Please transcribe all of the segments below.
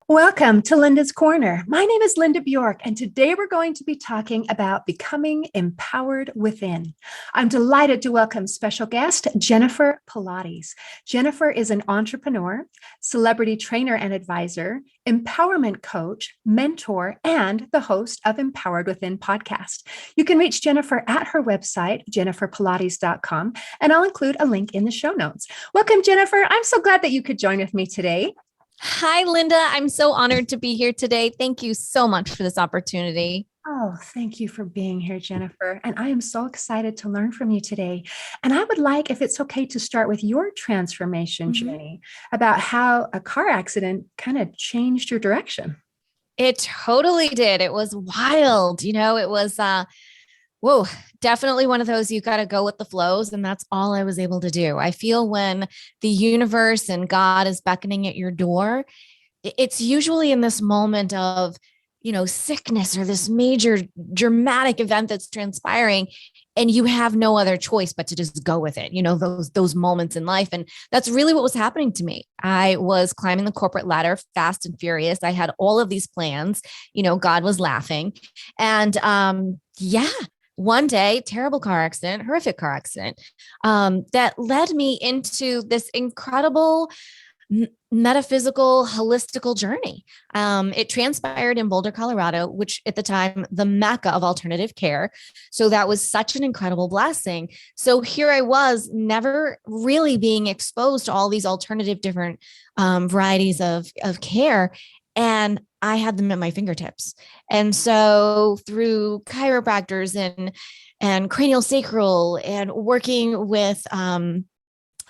Welcome to Linda's Corner. My name is Linda Bjork, and today we're going to be talking about becoming empowered within. I'm delighted to welcome special guest Jennifer Pilates. Jennifer is an entrepreneur, celebrity trainer and advisor, empowerment coach, mentor, and the host of Empowered Within podcast. You can reach Jennifer at her website, jenniferpilates.com, and I'll include a link in the show notes. Welcome, Jennifer. I'm so glad that you could join with me today. Hi, Linda. I'm so honored to be here today. Thank you so much for this opportunity. Oh, thank you for being here, Jennifer. And I am so excited to learn from you today. And I would like, if it's okay, to start with your transformation journey about how a car accident kind of changed your direction. It totally did. It was wild. It was, whoa, definitely one of those you got to go with the flows. And that's all I was able to do. I feel when the universe and God is beckoning at your door, it's usually in this moment of, sickness or this major dramatic event that's transpiring, and you have no other choice but to just go with it. Those moments in life. And that's really what was happening to me. I was climbing the corporate ladder fast and furious. I had all of these plans, God was laughing. And, one day, terrible car accident, horrific car accident, that led me into this incredible metaphysical, holistical journey. It transpired in Boulder, Colorado, which at the time, the mecca of alternative care. So that was such an incredible blessing. So here I was, never really being exposed to all these alternative different varieties of care. And I had them at my fingertips. And so through chiropractors and cranial sacral and working with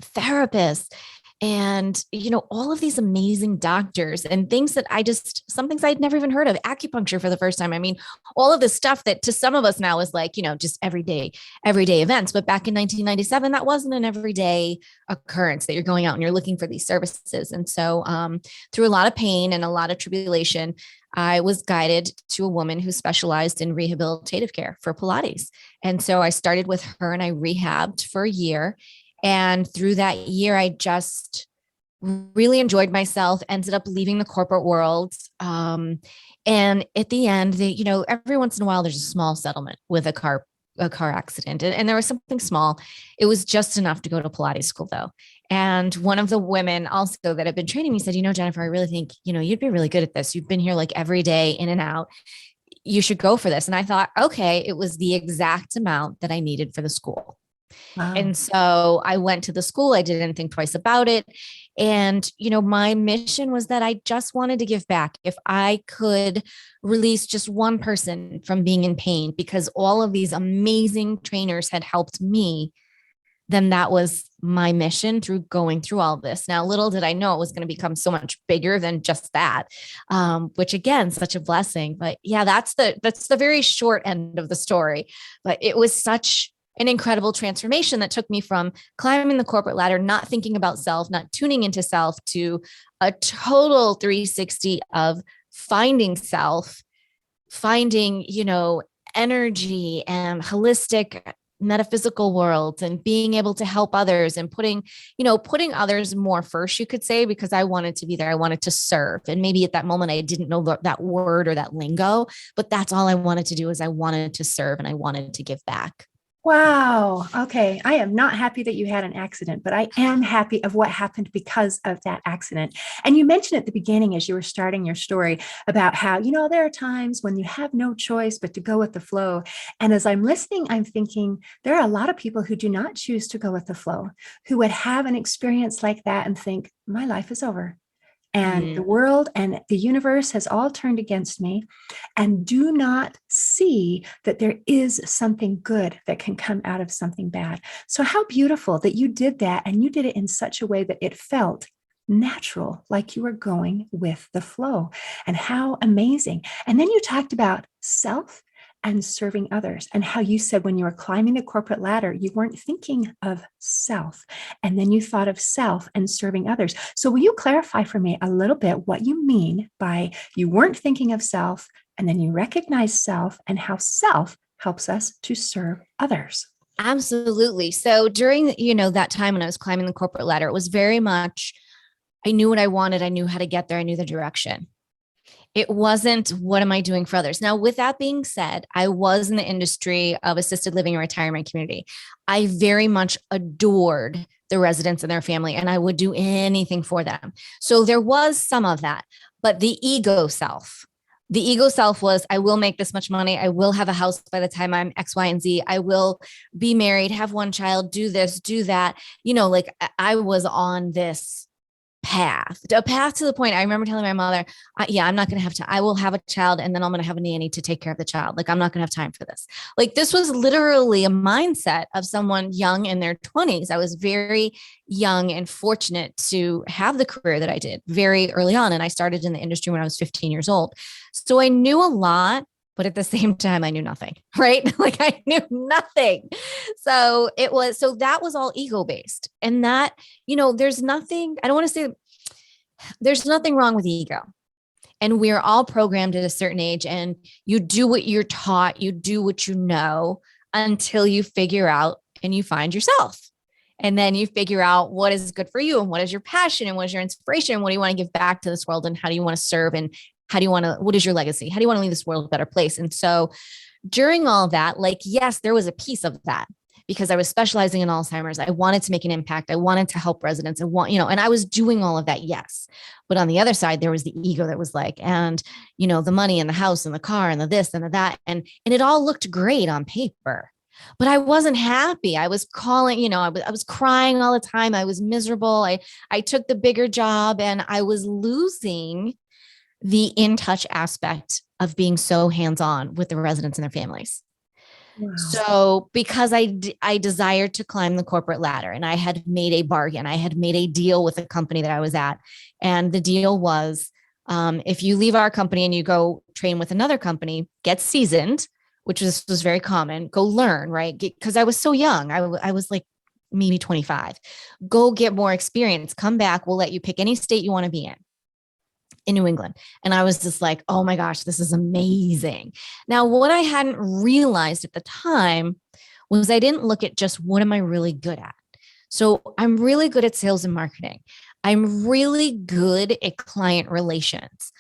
therapists and, all of these amazing doctors and things that some things I'd never even heard of, acupuncture for the first time. I mean, all of this stuff that to some of us now is like, just everyday events. But back in 1997, that wasn't an everyday occurrence that you're going out and you're looking for these services. And so through a lot of pain and a lot of tribulation, I was guided to a woman who specialized in rehabilitative care for Pilates. And so I started with her and I rehabbed for a year. And through that year, I just really enjoyed myself, ended up leaving the corporate world. And at the end, every once in a while, there's a small settlement with a car accident. And there was something small. It was just enough to go to Pilates school, though. And one of the women also that had been training me said, Jennifer, I really think, you'd be really good at this. You've been here like every day in and out. You should go for this. And I thought, okay, it was the exact amount that I needed for the school. Wow. And so I went to the school. I didn't think twice about it. And, my mission was that I just wanted to give back. If I could release just one person from being in pain, because all of these amazing trainers had helped me, then that was my mission through going through all of this. Now, little did I know it was going to become so much bigger than just that, which again, such a blessing. But yeah, that's the very short end of the story. But it was such an incredible transformation that took me from climbing the corporate ladder, not thinking about self, not tuning into self, to a total 360 of finding self, finding, energy and holistic metaphysical worlds, and being able to help others and putting others more first, you could say, because I wanted to be there. I wanted to serve. And maybe at that moment, I didn't know that word or that lingo, but that's all I wanted to do is I wanted to serve and I wanted to give back. Wow. Okay. I am not happy that you had an accident, but I am happy of what happened because of that accident. And you mentioned at the beginning, as you were starting your story, about how, there are times when you have no choice but to go with the flow. And as I'm listening, I'm thinking there are a lot of people who do not choose to go with the flow, who would have an experience like that and think, my life is over. And the world and the universe has all turned against me, and do not see that there is something good that can come out of something bad. So how beautiful that you did that, and you did it in such a way that it felt natural, like you were going with the flow. And how amazing. And then you talked about self and serving others, and how you said when you were climbing the corporate ladder, you weren't thinking of self. And then you thought of self and serving others. So will you clarify for me a little bit what you mean by you weren't thinking of self, and then you recognize self, and how self helps us to serve others? Absolutely. So during, that time when I was climbing the corporate ladder, it was very much, I knew what I wanted. I knew how to get there. I knew the direction. It wasn't, what am I doing for others? Now, with that being said, I was in the industry of assisted living and retirement community. I very much adored the residents and their family, and I would do anything for them. So there was some of that, but the ego self was, I will make this much money. I will have a house by the time I'm X, Y, and Z. I will be married, have one child, do this, do that. Like I was on this a path to the point. I remember telling my mother, yeah, I'm not going to have time. I will have a child and then I'm going to have a nanny to take care of the child. Like, I'm not going to have time for this. Like, this was literally a mindset of someone young in their 20s. I was very young and fortunate to have the career that I did very early on. And I started in the industry when I was 15 years old. So I knew a lot, but at the same time, I knew nothing, right? Like, I knew nothing. So that was all ego based. And that, there's nothing, I don't want to say there's nothing wrong with ego. And we're all programmed at a certain age, and you do what you're taught, you do what you know until you figure out and you find yourself. And then you figure out what is good for you and what is your passion and what is your inspiration and what do you want to give back to this world and how do you want to serve and what is your legacy? How do you want to leave this world a better place? And so during all that, like, yes, there was a piece of that because I was specializing in Alzheimer's. I wanted to make an impact. I wanted to help residents. And I was doing all of that. Yes. But on the other side, there was the ego that was like, and, the money and the house and the car and the this and the that. And it all looked great on paper, but I wasn't happy. I was calling, I was crying all the time. I was miserable. I took the bigger job and I was losing the in touch aspect of being so hands-on with the residents and their families. Wow. So because I desired to climb the corporate ladder and I had made a bargain, I had made a deal with the company that I was at. And the deal was, if you leave our company and you go train with another company, get seasoned, which was very common, go learn, right? Because I was so young. I was like maybe 25. Go get more experience, come back. We'll let you pick any state you want to be in New England. And I was just like, oh my gosh, this is amazing. Now, what I hadn't realized at the time was I didn't look at just what am I really good at? So I'm really good at sales and marketing. I'm really good at client relations.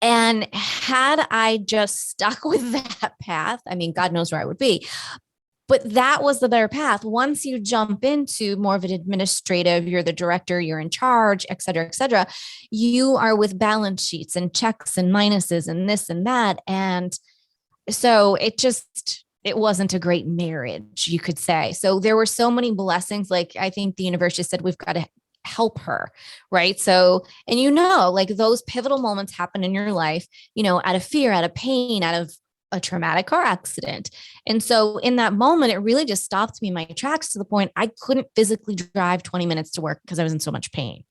And had I just stuck with that path, I mean, God knows where I would be. But that was the better path. Once you jump into more of an administrative, you're the director, you're in charge, et cetera, you are with balance sheets and checks and minuses and this and that. And so it wasn't a great marriage, you could say. So there were so many blessings. Like, I think the universe just said, we've got to help her. Right. So, and like those pivotal moments happen in your life, out of fear, out of pain, out of a traumatic car accident. And so in that moment, it really just stopped me in my tracks to the point I couldn't physically drive 20 minutes to work because I was in so much pain.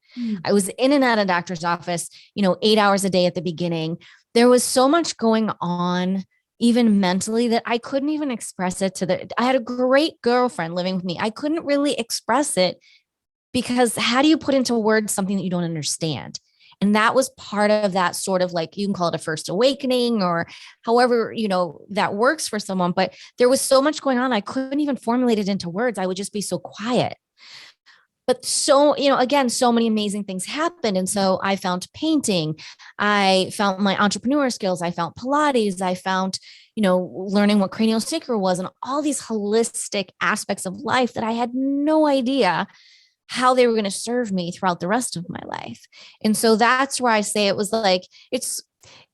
I was in and out of doctor's office, 8 hours a day at the beginning. There was so much going on, even mentally, that I couldn't even express it I had a great girlfriend living with me. I couldn't really express it because how do you put into words something that you don't understand? And that was part of that sort of, like, you can call it a first awakening or however, that works for someone. But there was so much going on. I couldn't even formulate it into words. I would just be so quiet. But so, again, so many amazing things happened. And so I found painting. I found my entrepreneur skills. I found Pilates. I found, learning what cranial sacral was and all these holistic aspects of life that I had no idea how they were going to serve me throughout the rest of my life. And so that's where I say it was like, it's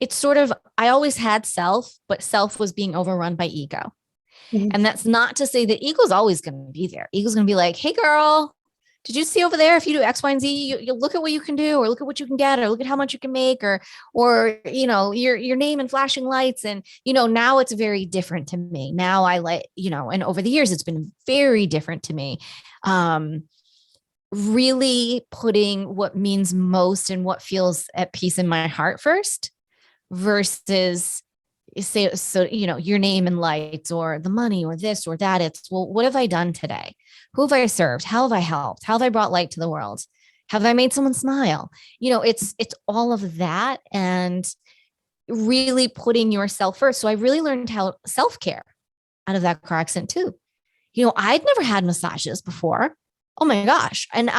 sort of, I always had self, but self was being overrun by ego. Mhm. And that's not to say that ego's always going to be there. Ego's going to be like, hey girl, did you see over there? If you do X, Y, and Z, you look at what you can do, or look at what you can get, or look at how much you can make, or your name and flashing lights. And, now it's very different to me. Now I and over the years, it's been very different to me. Really putting what means most and what feels at peace in my heart first versus your name and lights or the money or this or that. It's, well, what have I done today? Who have I served? How have I helped? How have I brought light to the world? Have I made someone smile? It's all of that and really putting yourself first. So I really learned how self-care out of that car accident too. I'd never had massages before. Oh my gosh. And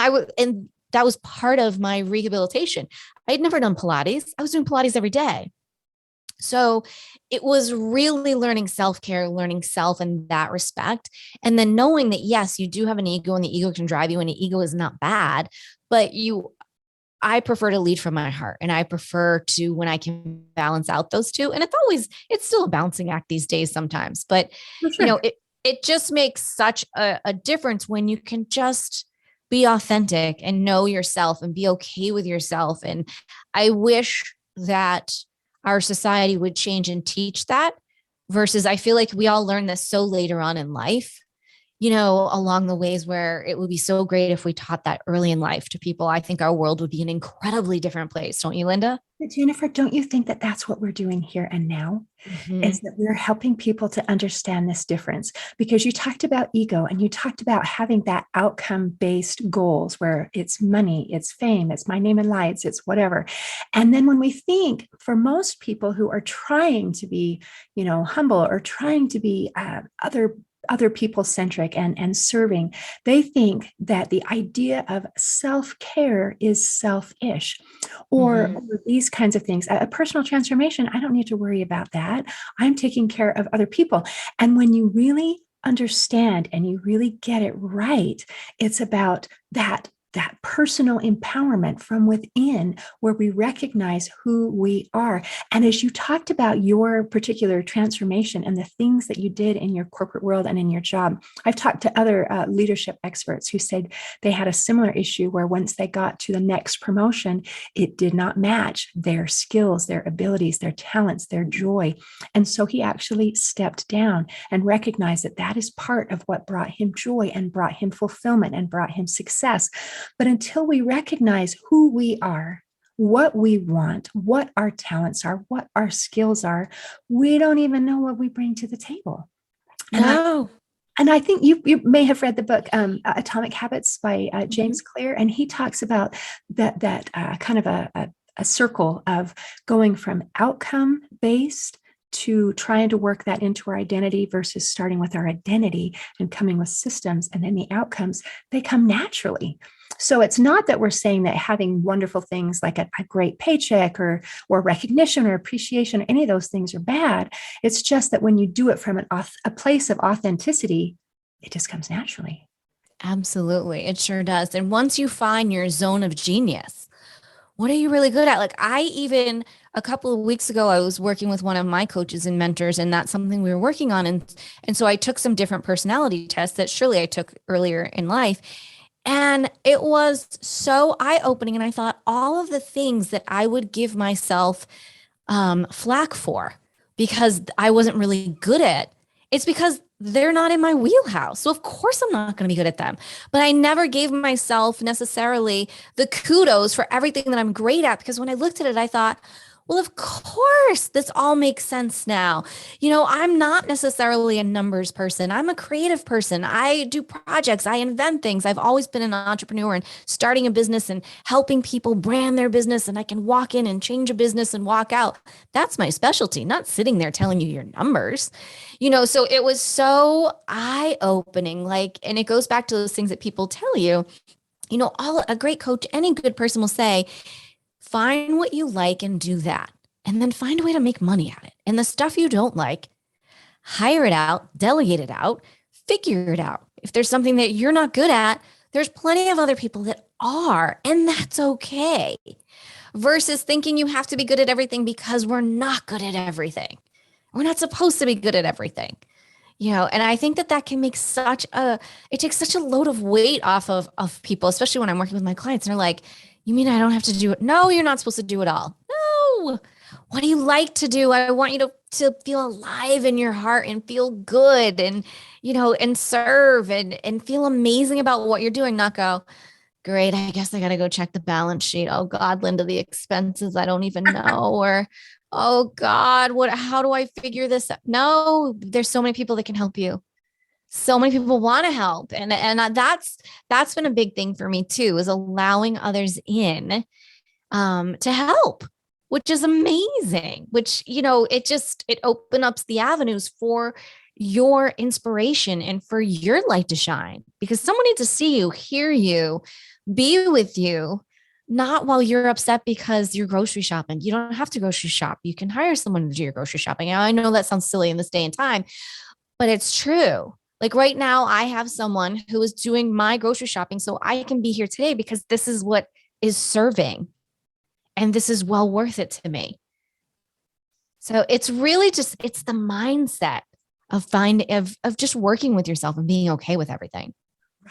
that was part of my rehabilitation. I had never done Pilates. I was doing Pilates every day. So it was really learning self-care, learning self in that respect. And then knowing that, yes, you do have an ego and the ego can drive you and the ego is not bad, but I prefer to lead from my heart. And I prefer to, when I can balance out those two. And it's still a balancing act these days sometimes, but For sure. it just makes such a difference when you can just be authentic and know yourself and be okay with yourself. And I wish that our society would change and teach that versus I feel like we all learn this so later on in life, along the ways where it would be so great if we taught that early in life to people. I think our world would be an incredibly different place. Don't you, Linda? But Jennifer, don't you think that that's what we're doing here and now? Mm-hmm. Is that we're helping people to understand this difference? Because you talked about ego and you talked about having that outcome based goals where it's money, it's fame, it's my name and lights, it's whatever. And then when we think for most people who are trying to be, humble or trying to be other people centric and serving, they think that the idea of self-care is selfish or these kinds of things. A personal transformation, I don't need to worry about that. I'm taking care of other people. And when you really understand and you really get it right, it's about that personal empowerment from within where we recognize who we are. And as you talked about your particular transformation and the things that you did in your corporate world and in your job, I've talked to other leadership experts who said they had a similar issue where once they got to the next promotion, it did not match their skills, their abilities, their talents, their joy. And so he actually stepped down and recognized that that is part of what brought him joy and brought him fulfillment and brought him success. But until we recognize who we are, what we want, what our talents are, what our skills are, we don't even know what we bring to the table. And No. I think you may have read the book Atomic Habits by Mm-hmm. James Clear, and he talks about that kind of a circle of going from outcome based to trying to work that into our identity versus starting with our identity and coming with systems, and then the outcomes, they come naturally. So it's not that we're saying that having wonderful things like a great paycheck or recognition or appreciation or any of those things are bad. It's just that when you do it from a place of authenticity, it just comes naturally. Absolutely. It sure does. And once you find your zone of genius, what are you really good at? Like a couple of weeks ago, I was working with one of my coaches and mentors, and that's something we were working on. And so I took some different personality tests that surely I took earlier in life. And it was so eye-opening. And I thought all of the things that I would give myself flack for because I wasn't really good at, it's because they're not in my wheelhouse. So of course I'm not going to be good at them. But I never gave myself necessarily the kudos for everything that I'm great at because when I looked at it, I thought, well, of course, this all makes sense now. I'm not necessarily a numbers person. I'm a creative person. I do projects. I invent things. I've always been an entrepreneur and starting a business and helping people brand their business. And I can walk in and change a business and walk out. That's my specialty, not sitting there telling you your numbers. So it was so eye-opening. And it goes back to those things that people tell you, a great coach, any good person will say, find what you like and do that. And then find a way to make money at it. And the stuff you don't like, hire it out, delegate it out, figure it out. If there's something that you're not good at, there's plenty of other people that are, and that's okay. Versus thinking you have to be good at everything because we're not good at everything. We're not supposed to be good at everything. And I think that can make it takes such a load of weight off of people, especially when I'm working with my clients. And they're like, you mean I don't have to do it? No, you're not supposed to do it all. No. What do you like to do? I want you to feel alive in your heart and feel good and, and serve and feel amazing about what you're doing, not go, great, I guess I got to go check the balance sheet. Oh God, Linda, the expenses, I don't even know. Or, oh God, how do I figure this out? No, there's so many people that can help you. So many people want to help. And that's been a big thing for me too, is allowing others in to help, which is amazing, which, it open up the avenues for your inspiration and for your light to shine, because someone needs to see you, hear you, be with you, not while you're upset because you're grocery shopping. You don't have to grocery shop. You can hire someone to do your grocery shopping. Now, I know that sounds silly in this day and time, but it's true. Like right now, I have someone who is doing my grocery shopping so I can be here today because this is what is serving and this is well worth it to me. So it's really just, it's the mindset of of just working with yourself and being okay with everything.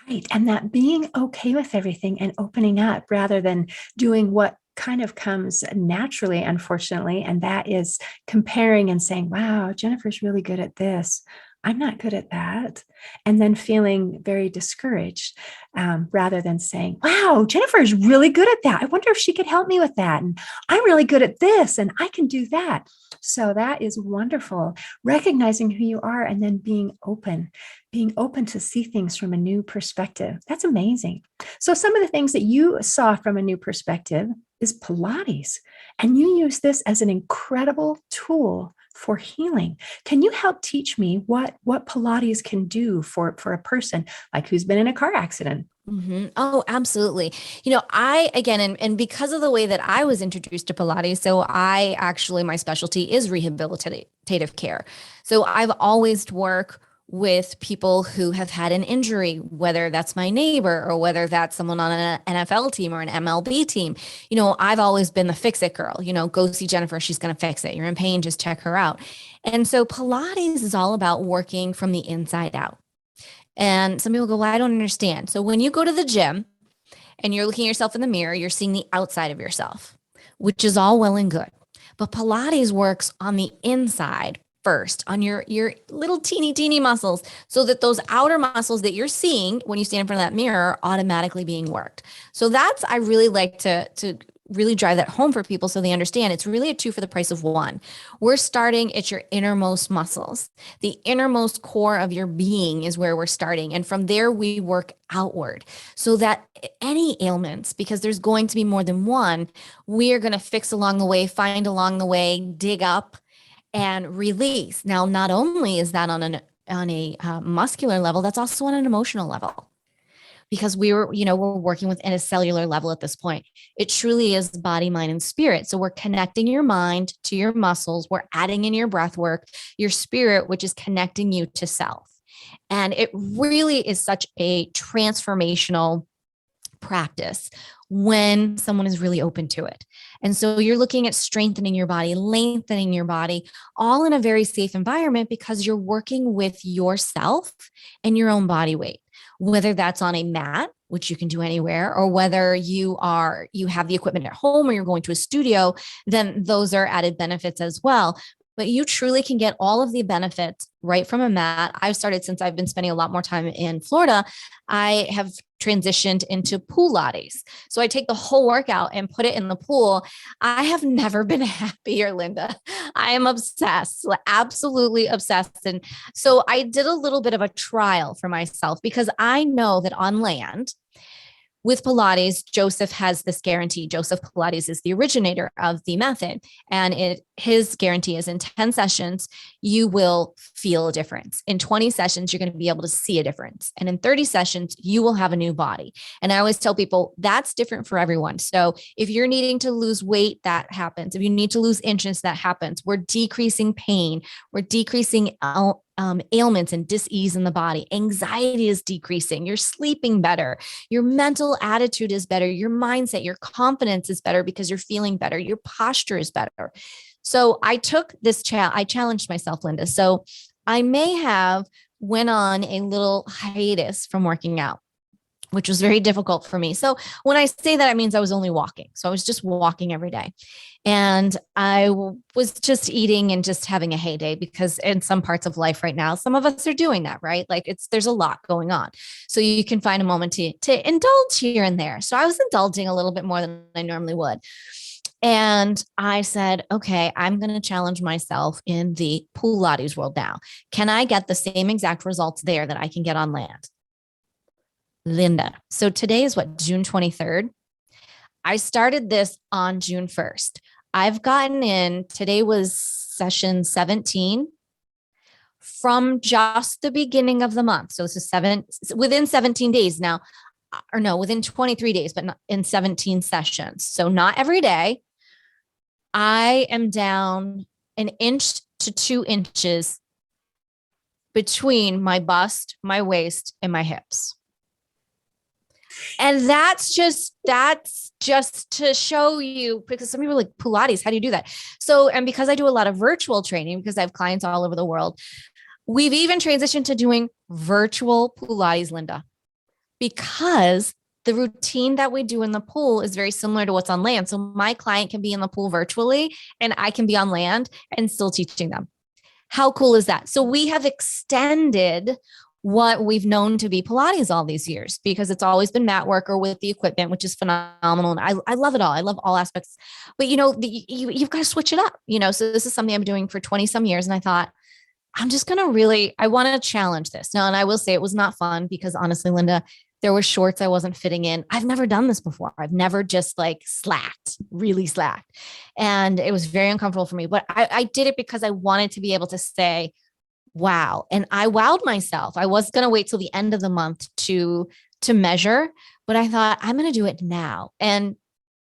Right. And that being okay with everything and opening up rather than doing what kind of comes naturally, unfortunately. And that is comparing and saying, wow, Jennifer's really good at this. I'm not good at that. And then feeling very discouraged rather than saying, wow, Jennifer is really good at that. I wonder if she could help me with that. And I'm really good at this and I can do that. So that is wonderful. Recognizing who you are and then being open to see things from a new perspective. That's amazing. So, some of the things that you saw from a new perspective is Pilates, and you use this as an incredible tool for healing. Can you help teach me what Pilates can do for a person like who's been in a car accident? Oh, absolutely. I, again, and because of the way that I was introduced to Pilates, so I actually, my specialty is rehabilitative care. So I've always worked with people who have had an injury, whether that's my neighbor or whether that's someone on an NFL team or an MLB team. I've always been the fix it girl, go see Jennifer. She's going to fix it. You're in pain, just check her out. And so Pilates is all about working from the inside out. And some people go, well, I don't understand. So when you go to the gym and you're looking at yourself in the mirror, you're seeing the outside of yourself, which is all well and good. But Pilates works on the inside first, on your little teeny muscles, so that those outer muscles that you're seeing when you stand in front of that mirror are automatically being worked. So that's, I really like to really drive that home for people so they understand it's really a two for the price of one. We're starting at your innermost muscles. The innermost core of your being is where we're starting. And from there, we work outward so that any ailments, because there's going to be more than one, we are going to fix along the way, find along the way, dig up and release. Now, not only is that on a muscular level, that's also on an emotional level, because we're working with at a cellular level at this point. It truly is body, mind, and spirit. So we're connecting your mind to your muscles. We're adding in your breath work, your spirit, which is connecting you to self. And it really is such a transformational practice when someone is really open to it. And so you're looking at strengthening your body, lengthening your body, all in a very safe environment because you're working with yourself and your own body weight, whether that's on a mat, which you can do anywhere, or whether you have the equipment at home or you're going to a studio, then those are added benefits as well. But you truly can get all of the benefits right from a mat. I've started, since I've been spending a lot more time in Florida, I have transitioned into Poolates. So I take the whole workout and put it in the pool. I have never been happier, Linda. I am obsessed, absolutely obsessed. And so I did a little bit of a trial for myself because I know that on land, with Pilates, Joseph has this guarantee. Joseph Pilates is the originator of the method. And his guarantee is in 10 sessions, you will feel a difference. In 20 sessions, you're going to be able to see a difference. And in 30 sessions, you will have a new body. And I always tell people that's different for everyone. So if you're needing to lose weight, that happens. If you need to lose inches, that happens. We're decreasing pain. We're decreasing ailments and dis-ease in the body. Anxiety is decreasing. You're sleeping better. Your mental attitude is better. Your mindset, your confidence is better because you're feeling better. Your posture is better. So I took this I challenged myself, Linda. So I may have went on a little hiatus from working out, which was very difficult for me. So when I say that, it means I was only walking. So I was just walking every day. And I was just eating and just having a heyday, because in some parts of life right now, some of us are doing that, right? Like there's a lot going on. So you can find a moment to indulge here and there. So I was indulging a little bit more than I normally would. And I said, okay, I'm going to challenge myself in the Pilates world now. Can I get the same exact results there that I can get on land? Linda. So today is what, June 23rd? I started this on June 1st. I've gotten in, today was session 17. from just the beginning of the month. So this is within 17 days now, or no, within 23 days, but not in 17 sessions. So not every day. I am down an inch to 2 inches between my bust, my waist, and my hips. And that's just to show you, because some people are like, Pilates, how do you do that? So, and because I do a lot of virtual training, because I have clients all over the world, we've even transitioned to doing virtual Pilates, Linda, because the routine that we do in the pool is very similar to what's on land. So my client can be in the pool virtually and I can be on land and still teaching them. How cool is that? So we have extended what we've known to be Pilates all these years, because it's always been mat work or with the equipment, which is phenomenal. And I love it all. I love all aspects, but you've got to switch it up, so this is something I'm doing for 20 some years. And I thought, I want to challenge this now. And I will say it was not fun, because honestly, Linda, there were shorts I wasn't fitting in. I've never done this before. I've never just like really slacked. And it was very uncomfortable for me, but I did it because I wanted to be able to say, wow. And I wowed myself. I was going to wait till the end of the month to measure, but I thought I'm going to do it now. And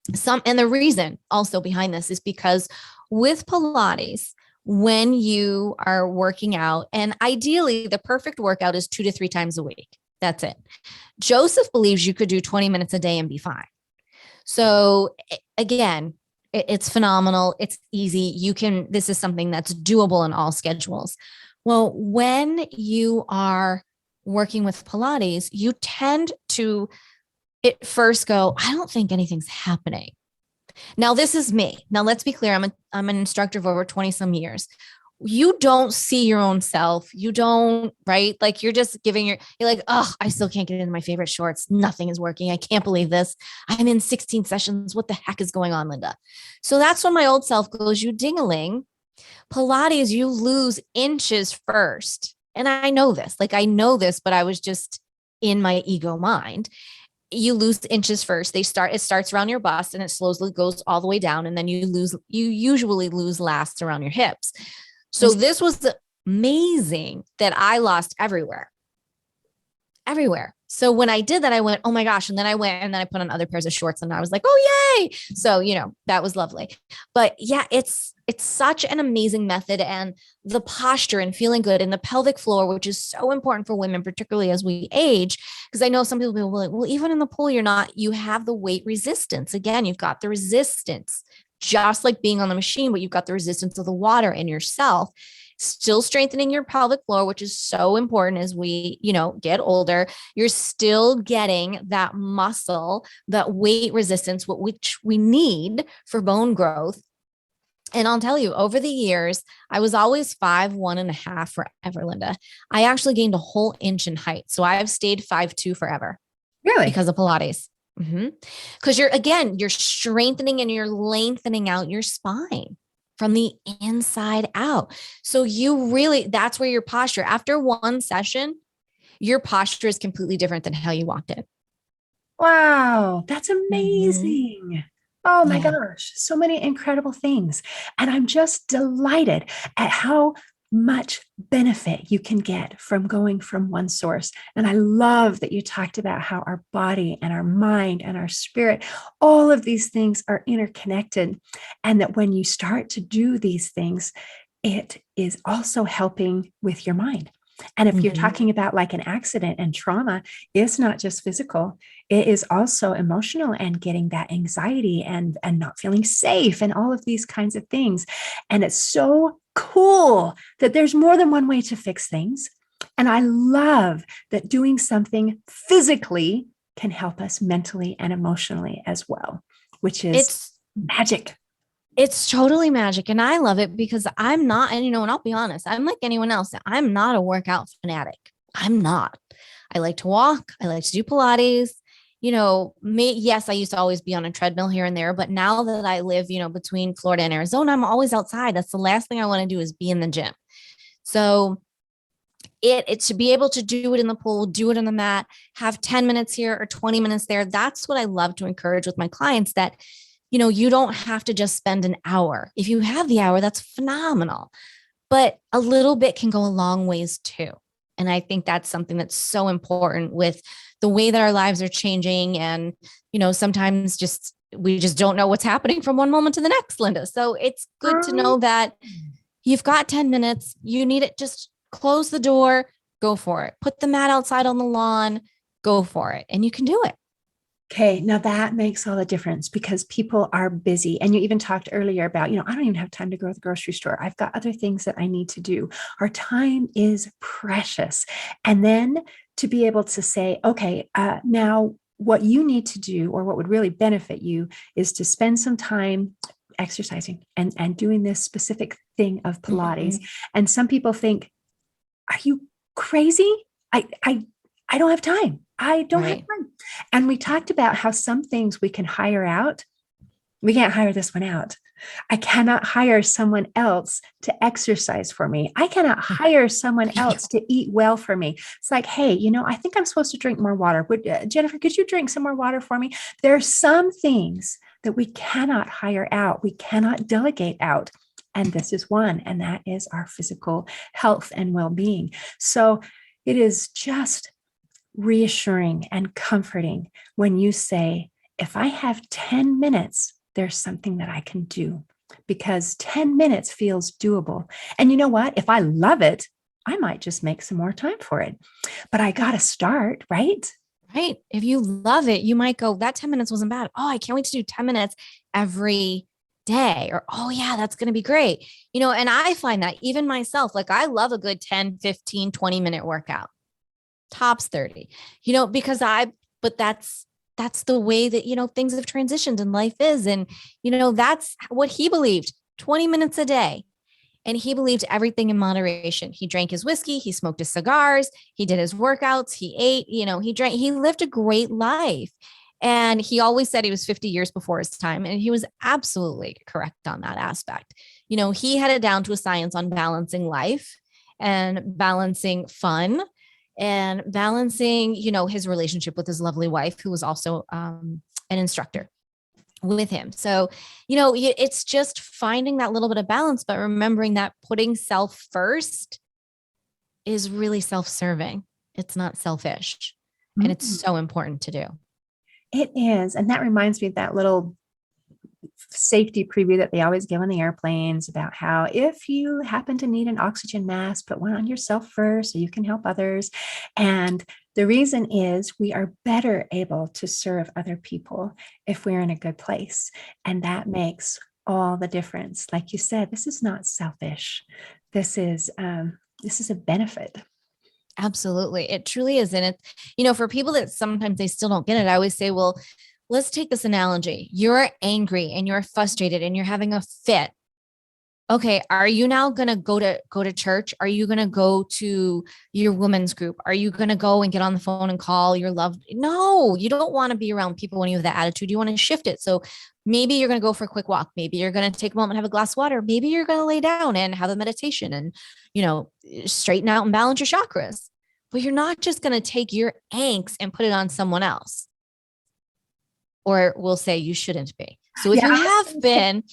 the reason also behind this is because with Pilates, when you are working out, and ideally the perfect workout is 2 to 3 times a week. That's it. Joseph believes you could do 20 minutes a day and be fine. So again, it's phenomenal. It's easy. This is something that's doable in all schedules. Well, when you are working with Pilates, you tend to at first go, I don't think anything's happening. Now, this is me. Now, let's be clear. I'm an instructor of over 20 some years. You don't see your own self. You don't, right? Like you're just you're like, oh, I still can't get into my favorite shorts. Nothing is working. I can't believe this. I'm in 16 sessions. What the heck is going on, Linda? So that's when my old self goes, you ding-a-ling. Pilates, you lose inches first. And I know this, but I was just in my ego mind. You lose inches first. It starts around your bust and it slowly goes all the way down. And then you usually lose last around your hips. So this was amazing that I lost everywhere. So when I did that, I went, oh my gosh. And then I put on other pairs of shorts and I was like, oh, yay. So, that was lovely. But yeah, it's such an amazing method, and the posture and feeling good and the pelvic floor, which is so important for women, particularly as we age. Because I know some people will be like, well, even in the pool, you have the weight resistance. Again, you've got the resistance, just like being on the machine, but you've got the resistance of the water in yourself. Still strengthening your pelvic floor, which is so important as we, get older. You're still getting that muscle, that weight resistance, which we need for bone growth. And I'll tell you, over the years, I was always 5'1.5" forever, Linda. I actually gained a whole inch in height. So I have stayed 5'2" forever. Really? Because of Pilates. Because you're strengthening and you're lengthening out your spine from the inside out. So that's where your posture, after one session, your posture is completely different than how you walked in. Wow, that's amazing. Oh my gosh, so many incredible things. And I'm just delighted at how much benefit you can get from going from one source. And I love that you talked about how our body and our mind and our spirit, all of these things are interconnected. And that when you start to do these things, it is also helping with your mind. And if you're talking about like an accident and trauma, it's not just physical, it is also emotional, and getting that anxiety and not feeling safe and all of these kinds of things. And it's so cool that there's more than one way to fix things. And I love that doing something physically can help us mentally and emotionally as well, which is magic. It's totally magic. And I love it because I'm not, and and I'll be honest, I'm like anyone else. I'm not a workout fanatic. I'm not. I like to walk. I like to do Pilates. Yes, I used to always be on a treadmill here and there, but now that I live, between Florida and Arizona, I'm always outside. That's the last thing I want to do is be in the gym. So it's to be able to do it in the pool, do it on the mat, have 10 minutes here or 20 minutes there. That's what I love to encourage with my clients, that you don't have to just spend an hour. If you have the hour, that's phenomenal. but a little bit can go a long ways too. And I think that's something that's so important with the way that our lives are changing. And, sometimes we just don't know what's happening from one moment to the next, Linda. So it's good to know that you've got 10 minutes. You need it. Just close the door, go for it. Put the mat outside on the lawn, go for it. And you can do it. Okay, now that makes all the difference because people are busy. And you even talked earlier about, I don't even have time to go to the grocery store. I've got other things that I need to do. Our time is precious. And then to be able to say, okay, now what you need to do, or what would really benefit you, is to spend some time exercising and doing this specific thing of Pilates. Mm-hmm. And some people think, are you crazy? I don't have time. I don't have time. And we talked about how some things we can hire out. We can't hire this one out. I cannot hire someone else to exercise for me. I cannot hire someone else to eat well for me. It's like, hey, I think I'm supposed to drink more water. Jennifer, could you drink some more water for me? There are some things that we cannot hire out. We cannot delegate out. And this is one, and that is our physical health and well-being. So it is just reassuring and comforting when you say, if I have 10 minutes, there's something that I can do, because 10 minutes feels doable. And you know what? If I love it, I might just make some more time for it. But I got to start, right? Right. If you love it, you might go, that 10 minutes wasn't bad. Oh, I can't wait to do 10 minutes every day. Or, oh yeah, that's going to be great. And I find that even myself, like I love a good 10, 15, 20-minute workout. Tops 30, because but that's the way that, things have transitioned and life is. And, that's what he believed, 20 minutes a day. And he believed everything in moderation. He drank his whiskey, he smoked his cigars, he did his workouts, he ate, he drank, he lived a great life. And he always said he was 50 years before his time. And he was absolutely correct on that aspect. He had it down to a science on balancing life and balancing fun and balancing, his relationship with his lovely wife, who was also an instructor with him. So, it's just finding that little bit of balance, but remembering that putting self first is really self-serving. It's not selfish. And it's so important to do. It is. And that reminds me of that little safety preview that they always give on the airplanes about how if you happen to need an oxygen mask, put one on yourself first so you can help others. And the reason is we are better able to serve other people if we're in a good place. And that makes all the difference. Like you said, this is not selfish. This is a benefit. Absolutely. It truly is. And it's, for people that sometimes they still don't get it, I always say, well, let's take this analogy. You're angry and you're frustrated and you're having a fit. Okay. Are you now going to go to church? Are you going to go to your women's group? Are you going to go and get on the phone and call your loved? No, you don't want to be around people when you have that attitude. You want to shift it. So maybe you're going to go for a quick walk. Maybe you're going to take a moment, have a glass of water. Maybe you're going to lay down and have a meditation and, straighten out and balance your chakras. But you're not just going to take your angst and put it on someone else. Or we'll say you shouldn't be. So if you have been,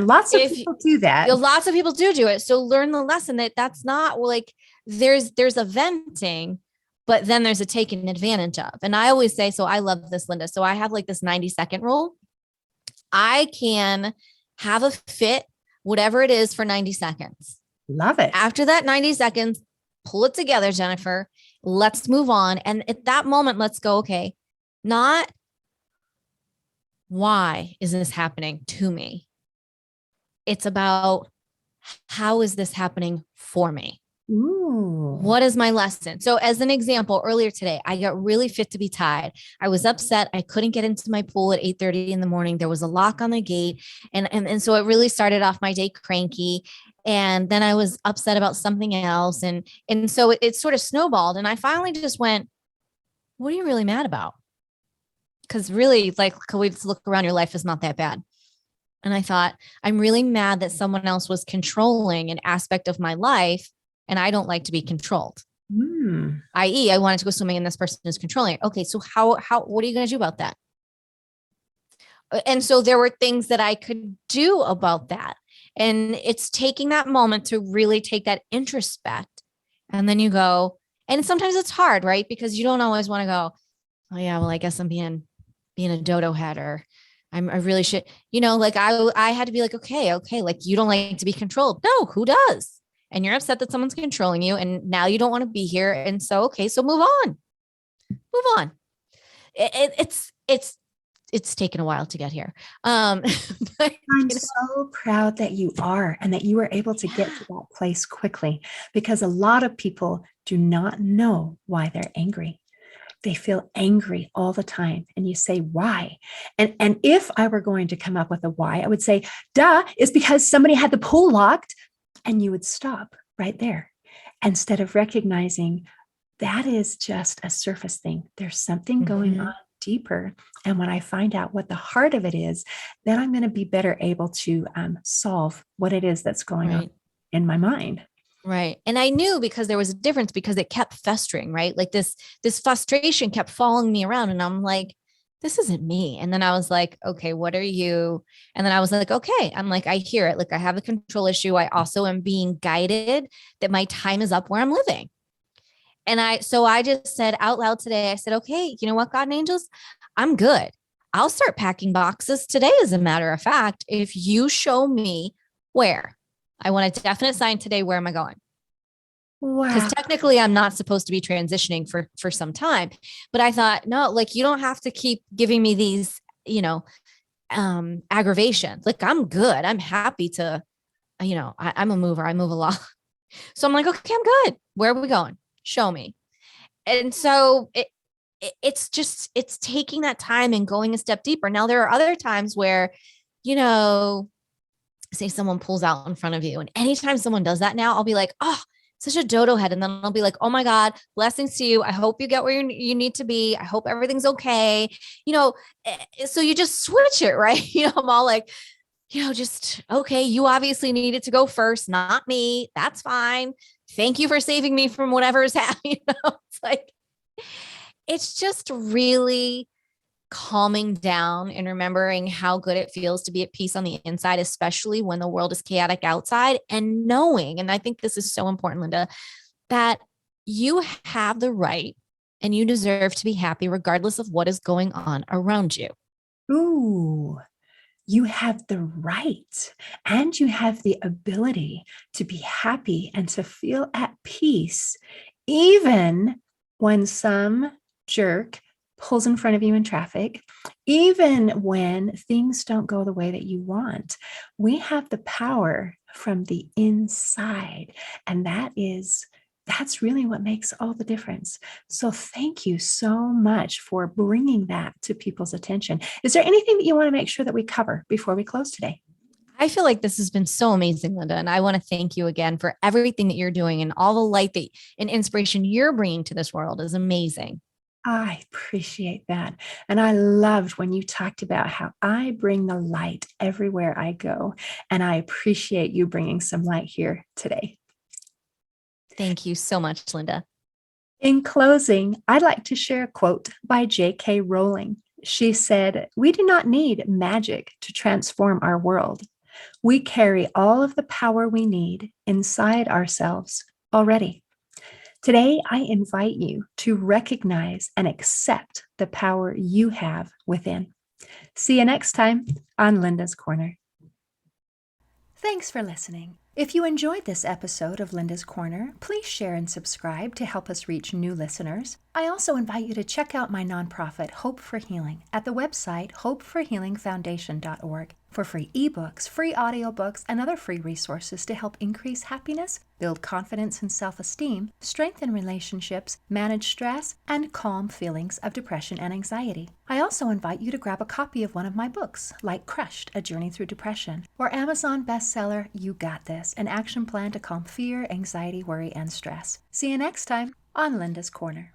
lots of people do that. Lots of people do it. So learn the lesson that that's not like there's a venting, but then there's a taking advantage of. And I always say, so I love this, Linda. So I have like this 90-second rule. I can have a fit, whatever it is, for 90 seconds. Love it. After that 90 seconds, pull it together, Jennifer. Let's move on. And at that moment, let's go, okay, not why is this happening to me? It's about how is this happening for me? Ooh. What is my lesson? So as an example, earlier today, I got really fit to be tied. I was upset. I couldn't get into my pool at 8:30 in the morning. There was a lock on the gate. And so it really started off my day cranky. And then I was upset about something else. And so it sort of snowballed. And I finally just went, what are you really mad about? Because really, like, can we just look around, your life is not that bad. And I thought, I'm really mad that someone else was controlling an aspect of my life. And I don't like to be controlled. I.e., I wanted to go swimming and this person is controlling it. Okay, so what are you going to do about that? And so there were things that I could do about that. And it's taking that moment to really take that introspect. And then you go, and sometimes it's hard, right? Because you don't always want to go, oh yeah, well, I guess I'm being a dodo head, or I really should, like I had to be like, okay, like you don't like to be controlled. No, who does? And you're upset that someone's controlling you, and now you don't want to be here. And so, okay, so move on. It's taken a while to get here. But, I'm so proud that you are, and that you were able to get to that place quickly, because a lot of people do not know why they're angry. They feel angry all the time. And you say, why? And if I were going to come up with a why, I would say, duh, it's because somebody had the pool locked. And you would stop right there, instead of recognizing that is just a surface thing. There's something going on deeper. And when I find out what the heart of it is, then I'm going to be better able to solve what it is that's going on in my mind. Right. And I knew, because there was a difference, because it kept festering, right? Like this frustration kept following me around, and I'm like, this isn't me. And then I was like, okay, what are you? And then I was like, okay, I'm like, I hear it. Like I have a control issue. I also am being guided that my time is up where I'm living. And so I just said out loud today, I said, okay, you know what, God and angels, I'm good. I'll start packing boxes today. As a matter of fact, if you show me where. I want a definite sign today. Where am I going? Because Wow. technically I'm not supposed to be transitioning for some time. But I thought, no, like you don't have to keep giving me these, aggravations. Like I'm good. I'm happy to, I'm a mover. I move a lot. So I'm like, okay, I'm good. Where are we going? Show me. And so it's taking that time and going a step deeper. Now there are other times where, say someone pulls out in front of you. And anytime someone does that now, I'll be like, oh, such a dodo head. And then I'll be like, oh my God, blessings to you. I hope you get where you need to be. I hope everything's okay. So you just switch it, right? I'm all like, just, okay, you obviously needed to go first, not me. That's fine. Thank you for saving me from whatever's happening. It's like, it's just really calming down and remembering how good it feels to be at peace on the inside, especially when the world is chaotic outside, and knowing, and I think this is so important, Linda, that you have the right and you deserve to be happy regardless of what is going on around you. Ooh, you have the right, and you have the ability to be happy and to feel at peace, even when some jerk pulls in front of you in traffic, even when things don't go the way that you want. We have the power from the inside, and that's really what makes all the difference. So thank you so much for bringing that to people's attention. Is there anything that you want to make sure that we cover before we close today? I feel like this has been so amazing, Linda. And I want to thank you again for everything that you're doing, and all the light and inspiration you're bringing to this world is amazing. I appreciate that. And I loved when you talked about how I bring the light everywhere I go. And I appreciate you bringing some light here today. Thank you so much, Linda. In closing, I'd like to share a quote by J.K. Rowling. She said, "We do not need magic to transform our world. We carry all of the power we need inside ourselves already." Today, I invite you to recognize and accept the power you have within. See you next time on Linda's Corner. Thanks for listening. If you enjoyed this episode of Linda's Corner, please share and subscribe to help us reach new listeners. I also invite you to check out my nonprofit, Hope for Healing, at the website hopeforhealingfoundation.org for free ebooks, free audiobooks, and other free resources to help increase happiness, build confidence and self-esteem, strengthen relationships, manage stress, and calm feelings of depression and anxiety. I also invite you to grab a copy of one of my books, like Crushed, A Journey Through Depression, or Amazon bestseller, You Got This, an action plan to calm fear, anxiety, worry, and stress. See you next time on Linda's Corner.